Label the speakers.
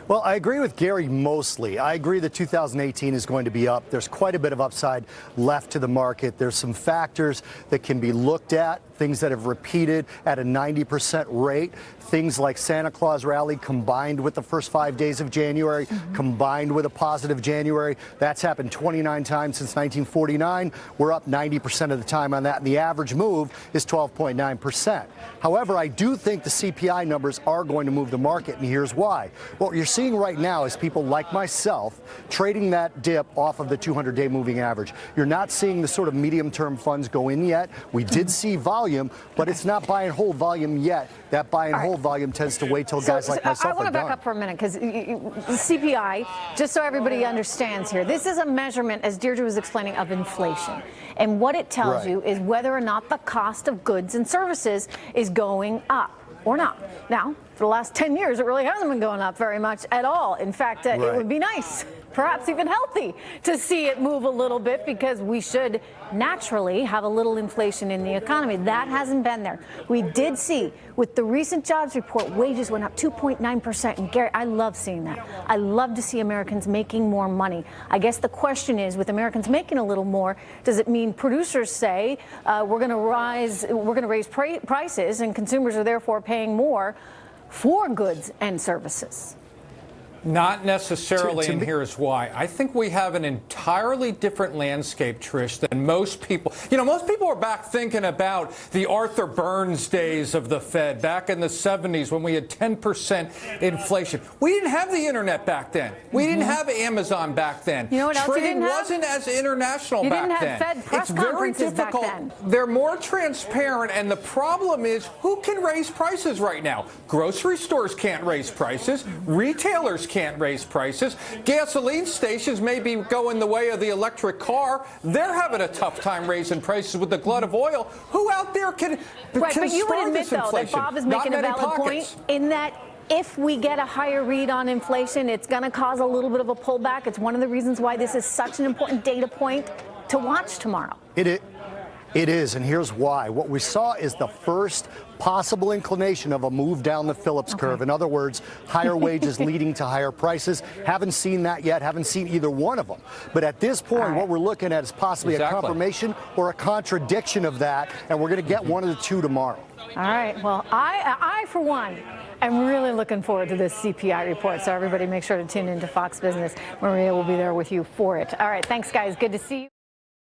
Speaker 1: Well, I agree with Gary mostly. I agree that 2018 is going to be up. There's quite a bit of upside left to the market. There's some factors that can be looked at, things that have repeated at a 90% rate, things like Santa Claus rally combined with the first 5 days of January, combined with a positive January. That's happened 29 times since 1949. We're up 90% of the time on that, and the average move is 12.9%. However, I do think the CPI numbers are going to move the market, and here's why. What you're seeing right now is people like myself trading that dip off of the 200-day moving average. You're not seeing the sort of medium-term funds go in yet. We did see volume, but it's not buy and hold volume yet. That buy and hold volume tends to wait till guys like myself are done.
Speaker 2: I want to back up for a minute because CPI, just so everybody understands here, this is a measurement, as Deirdre was explaining, of inflation. And what it tells you is whether or not the cost of goods and services is going up or not. Now, for the last 10 years, it really hasn't been going up very much at all. In fact, it would be nice, perhaps even healthy, to see it move a little bit because we should naturally have a little inflation in the economy. That hasn't been there. We did see with the recent jobs report, wages went up 2.9%. And Gary, I love seeing that. I love to see Americans making more money. I guess the question is, with Americans making a little more, does it mean producers say we're going to raise prices and consumers are therefore paying more for goods and services?
Speaker 3: Not necessarily, and here's why. I think we have an entirely different landscape, Trish, than most people. You know, most people are back thinking about the Arthur Burns days of the Fed back in the 70s when we had 10% inflation. We didn't have the internet back then. We didn't have Amazon back then.
Speaker 2: You know what else
Speaker 3: Trade
Speaker 2: you didn't have?
Speaker 3: wasn't as international
Speaker 2: you
Speaker 3: back
Speaker 2: didn't
Speaker 3: then.
Speaker 2: have Fed press
Speaker 3: it's very
Speaker 2: conferences
Speaker 3: difficult.
Speaker 2: Back then.
Speaker 3: They're more transparent, and the problem is who can raise prices right now? Grocery stores can't raise prices. Retailers can't raise prices. Gasoline stations may be going the way of the electric car. They're having a tough time raising prices with the glut of oil. Who out there can
Speaker 2: but you would admit,
Speaker 3: this
Speaker 2: though,
Speaker 3: inflation?
Speaker 2: that Bob is making a valid point in that if we get a higher read on inflation, it's going to cause a little bit of a pullback. It's one of the reasons why this is such an important data point to watch tomorrow.
Speaker 1: It is, and here's why. What we saw is the first possible inclination of a move down the Phillips curve. In other words, higher wages leading to higher prices. Haven't seen that yet. Haven't seen either one of them. But at this point, what we're looking at is possibly a confirmation or a contradiction of that, and we're going to get one of the two tomorrow.
Speaker 2: All right. Well, I for one, am really looking forward to this CPI report. So everybody make sure to tune into Fox Business. Maria will be there with you for it. All right. Thanks, guys. Good to see you.